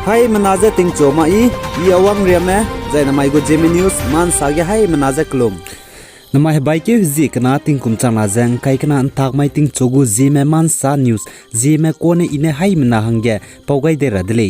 Hai menaza ting choma I awang riame zai namai go Zeme news man sage hai menaza klum. Namai bai ke zi kana ting kum chang na jang kai kana antak mai ting chogu Zeme man sa news Zeme kone ine hai mena hangge paugai de radle.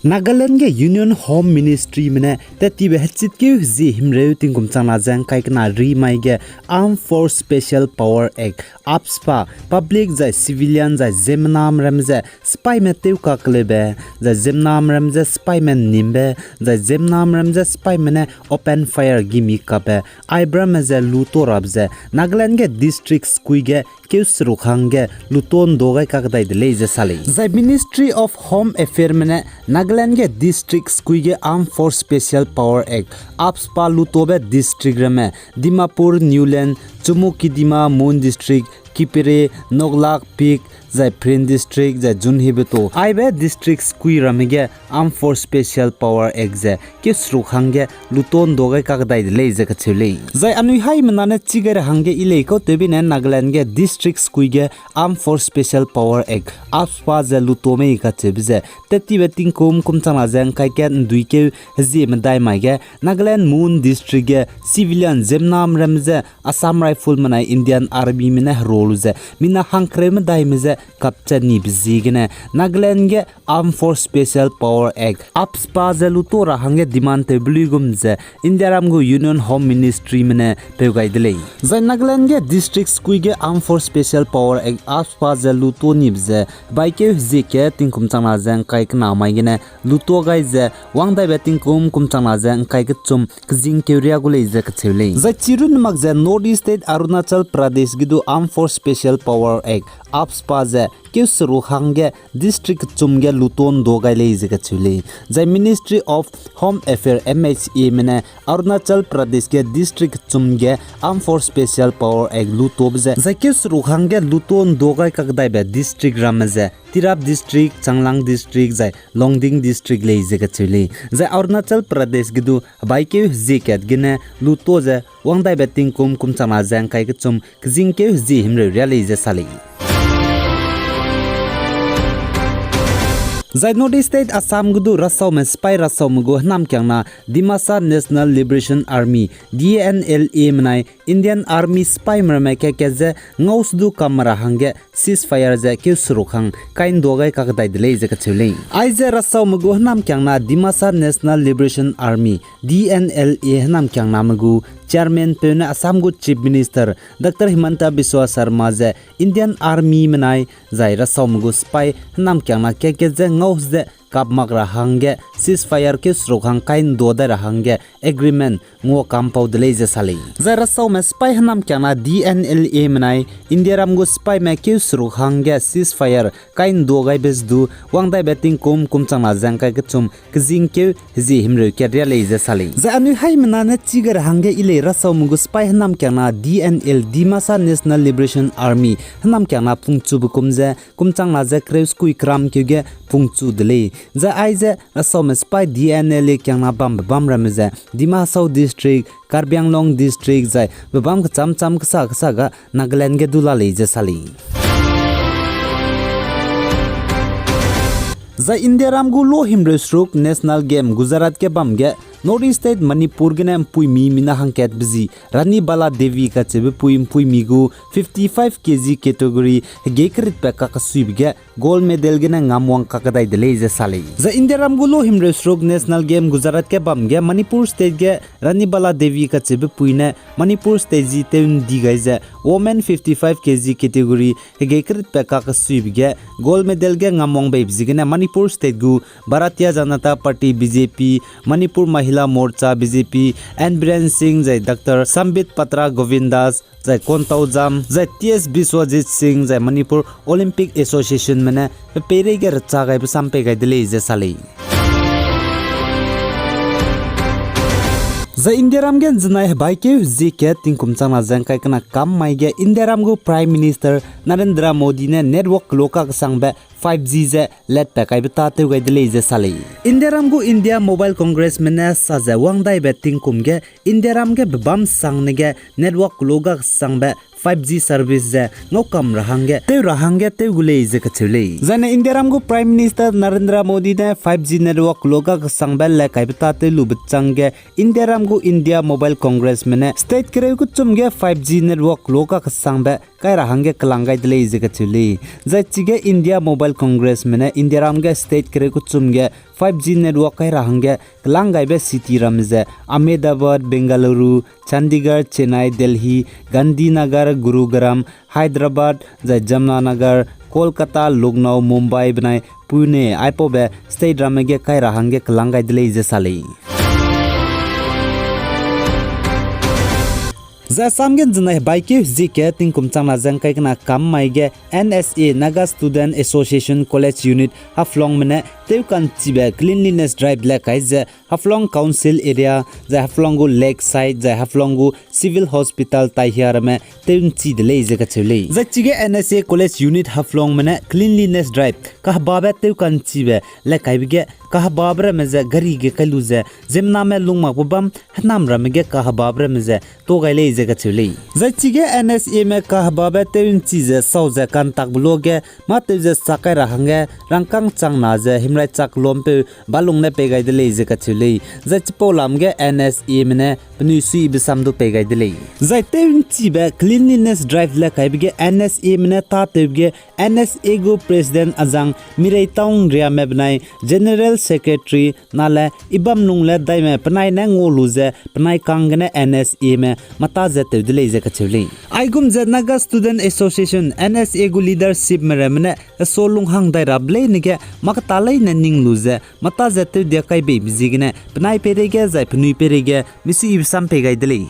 Nagaland ke Union Home Ministry mene tati be hachit ke zi himreu ting kum chang na jang kai kana ri mai ge Armed Force Special Power Act AFSPA public zai civilian zai zemnam ramze spy me teu ka klebe zai zemnam ramze spy men nimbe zai zemnam ramze spy mene open fire gimi kabe aibram ze luto rabze Nagaland ke district skui ge keus rukhange luton dogai ka dai de ze sale zai Ministry of Home Affairs mene Nagaland ke district skui ge Armed Force Special Power Act AFSPA lutobe district rame Dimapur Newland Chumukidima Moon district Kipere Noglak Peak zai Prin district zai Junhibeto aibe district skui ramige Armed Force Special Power Act ze kesru khange luton dogai ka dai le ze ka chele zai anui hai manane chigar hange ile ko tebine Nagaland ge district skui ge Armed Force Special Power Act AFSPA ze lutome ka chebze teti beting kum chana jang kai ke ndui ke zi medai mai ge Nagaland Moon district ge civilian zemnam ramze Assam Rifle manai Indian Army mena role ze mina hankre medai meze capture ni bizigene Nagaland ge Armed Force Special Power Act AFSPA ze lutora hange demand tebligum ze Indiaram go Union Home Ministry mene pegai dele zai Nagaland ge district skui ge Armed Force Special Power Act AFSPA ze luto ni bze baike ze ke tingkum chana jang kai kana mai gene luto gai ze wangdai beting kum chana jang kai ke chum kjing keria gule ze ka chele zai chirun mak ze North East State Arunachal Pradesh gidu Armed Force Special Power Act AFSPA ze kesru hange district chumge luton dogai le ze ka chule zai Ministry of Home Affairs MHA mene Arunachal Pradesh ke district chumge Armed Force Special Power Act lutob ze zai kesru hange luton dogai ka dai be district ramze Tirap district Changlang district zai Longding district le ze ka chule zai Arunachal Pradesh gidu baike ze ket gene luto ze wangdai beting kum chana jang kai ke chum kjing ke ji himre rale ze sali zai North East State Assam gudu rasau me spy rasau mugo nam kyangna Dimasa National Liberation Army DNLA manai Indian Army spy merme ke ze ngaus du kamara hange ceasefire ze ke surukhang kain dogai ka dai dele ze ka chule ai ze rasau mugo nam kyangna Dimasa National Liberation Army DNLA nam kyangna mugo Chairman Pena Assam go Chief Minister Dr. Himanta Biswa Sharma ze Indian Army manai zai rasau mugo spy nam kyangna ke ze ngaus ze kap magra hange ceasefire ke srokhang kain doda rahange agreement ngo kampau dele je sale zara saw me spy hanam kyana DNLA manai India ram go spy me ke srokhang ge ceasefire kain dogai bezdu wangdai beting kum changna jangkai ke chum kjing ke ji himre ke ria le je sale za anu hai manana chigar hange ile rasaw mugo spy hanam kyana DNL Dimasa National Liberation Army hanam kyana pungchu bukumje changna je kreus kui kram ke ge pungchu dele za aize asom spy DNL kyangna bam ramze Dimasa district Karbianglong district zai bam cham ksa ga Nagaland ge dula le je sali za India ram gu lo himre stroke national game Gujarat ke bam ge North East State Manipur gene pui mi mina hangket bizi Rani Bala Devi ka chebe pui migu 55 kg category gekrit pe ka suib ge gold medal gene ngamwang ka kadai dele je sale za India ram gulo himre stroke national game Gujarat ke bam ge Manipur state ge Rani Bala Devi ka chebe pui ne Manipur state ji teun di gai je women 55 kg category gekrit pe ka suib ge gold medal ge ngamwang be bizi gene Manipur state gu Bharatiya Janata Party BJP Manipur Mahila Morcha BJP and Biren Singh jai Dr. Sambit Patra Govindas jai Kontau Jam jai TS Biswajit Singh jai Manipur Olympic Association mane pere ge racha gai sampe gai dele je sale za India ram gen znai baike zike tingkum chana jangkai kana kam mai ge India ram go Prime Minister Narendra Modi ne network loka sangbe 5G ze let pakai beta te gai dele je sale India ram go India Mobile Congress mena sa za wangdai betting kumge India ram ge bam sang ne ge network loga sangbe 5G service je ngokam rahange te gule je kachule jana India ramgu Prime Minister Narendra Modi ne 5G network loga sangbel le kaibta te lubchangge India ramgu India Mobile Congress mene state kre ku chumge 5G network loga sangbe kai rahange kalangai dele je kachule jachige India Mobile Congress mene India ramge state kre ku chumge 5G network kai rahange kalangai be city ramje Ahmedabad Bengaluru Chandigarh Chennai Delhi Gandhinagar Gurugram Hyderabad Jamnagar Kolkata Lucknow Mumbai Benai Pune Aipobe state ramege kai rahange kalangai dele je sali za samgen jnai baike zike tingkum changna jangkai kana kam maige NSA Naga Student Association College Unit haflong mene teukan chibe cleanliness drive la kaije haflong council area za haflongu lake side za haflongu civil hospital tai hiarame teun chi de leje ka chule za chige NSA College Unit haflong mene cleanliness drive ka babe teukan chibe la kaibige ka babre meze gari ge kaluze zemna me lungma bobam hanam ramege ka babre meze to gaile je ka chule za chige NSA me ka babe teun chi je sauze kan tak bloge ma teje sakai rahange rangkang changna je himrai chak lompe balung ne pegai de leje ka chule za chipo lamge NSA mene pnu sui bisam do pegai de le za teun chi be cleanliness drive la kaibige NSA mene ta tebge NSA go president ajang mirei taung ria me bnai general secretary nale ibam nungle dai me pnai na ngoluze pnai kangne NSA me mata je te de leje ka chule aigum je Naga Student Association NSA go leadership me remne solung hang dai rable nige makta lai na ning luze mata je te de kai be bizigne pnai perege zai pnui perege misi ibsam pegai dele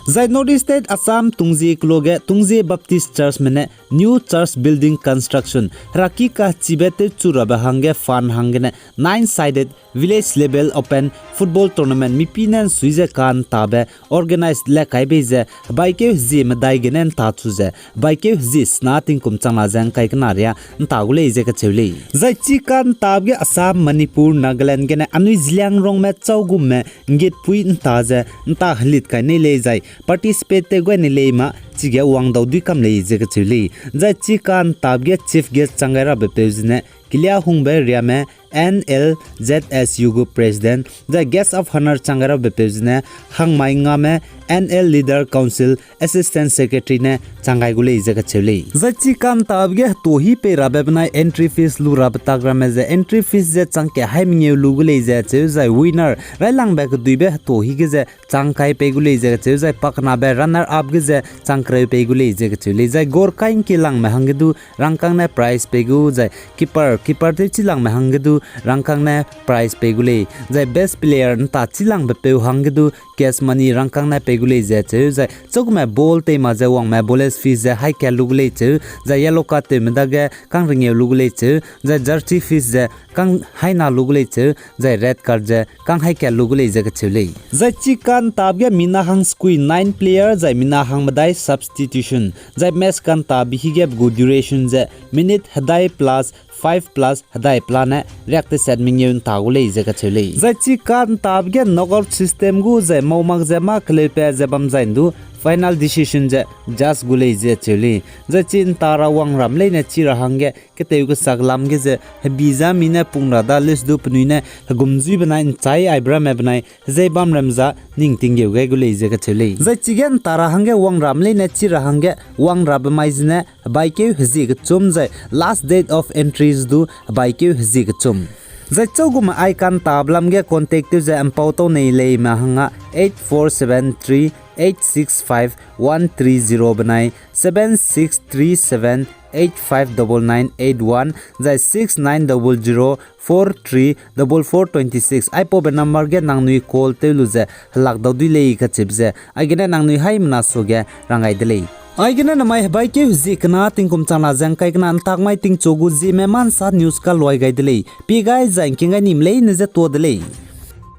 Zai North State Assam Tungji Kloge Tungji Baptist Church mene new church building construction raki ka chibete churaba hange fan hangene 9-sided village level open football tournament mipinan suize kan tabe organized le kaibeze baike Zeme daigenen ta chuze baike zi snating kum changla jang kai knaria ntagule je ka chule zai chi kan tabge Assam Manipur Nagaland gene anui zliang rong me chaugum me ngit pui ntaje nta hlit kai ne le jai participate te go ne le ma chige wang daw du kam le je ka chule zai chi kan tabge chief guest changaira be pejne Kilia Hungbe Riame NLZSU Group President the guest of honor changara bepejne hangmai ngame NL Leader Council Assistant Secretary ne changai gule ijaga chele zachi kan tabge tohi pe rabebnai entry fees lu rabtagrame je entry fees je changke haimnge lu gule je che zai winner railang bek duibe tohi ge je changkai pe gule je che zai pakna be runner up ge je changkrai pe gule je chele zai gor kain ki lang me hangdu rangkang na prize pe gu zai keeper te chilang me hangdu rangkang na prize pe gule zai best player ta chilang be pe hangdu cash money rangkang na pe gule je che zai chokma ball te ma je wang ma bowlers fees je high cal lugule che zai yellow card te mdaga kang ringe lugule che zai jersey fees je kang haina lugule che zai red card je kang high cal lugule je ka chule zai chikan tabge mina hang squee 9 player zai mina hang madai substitution zai match kan tabi hige go duration je minute hadai plus 5 plus hadai plana react set mingyeun tagule je ka chule zai chikan tabge knockout system gu zai mawmak je ma klepe je bam zaindu final decision je just gule je chule zai chin tara wang ram leina chira hange keteu ko saglam ge je biza mina pungra da list du pnuine gumji banai chai aibra me banai zai bam ramza ningting ge ge gule je ka chule zai chigen tara hange wang ram leina chira hange wang rab maizne baike hzi ge chum zai last date of entries du baike hzi ge chum zai chogum icon tablam ge contact je ampau to nei lei ma hanga 8473 865-130 banai 7637 859981 zai 6900434426 ipo be number ge nangnui call te luze lak daw dui lei ka chipze agena nangnui hai mna soge rangai delei aigena namai baike zikna tingkum chana jangkai kana antakmai ting chogu Zeme man sa news ka loi gai delei pi gai jang kinga nim lei ne je to delei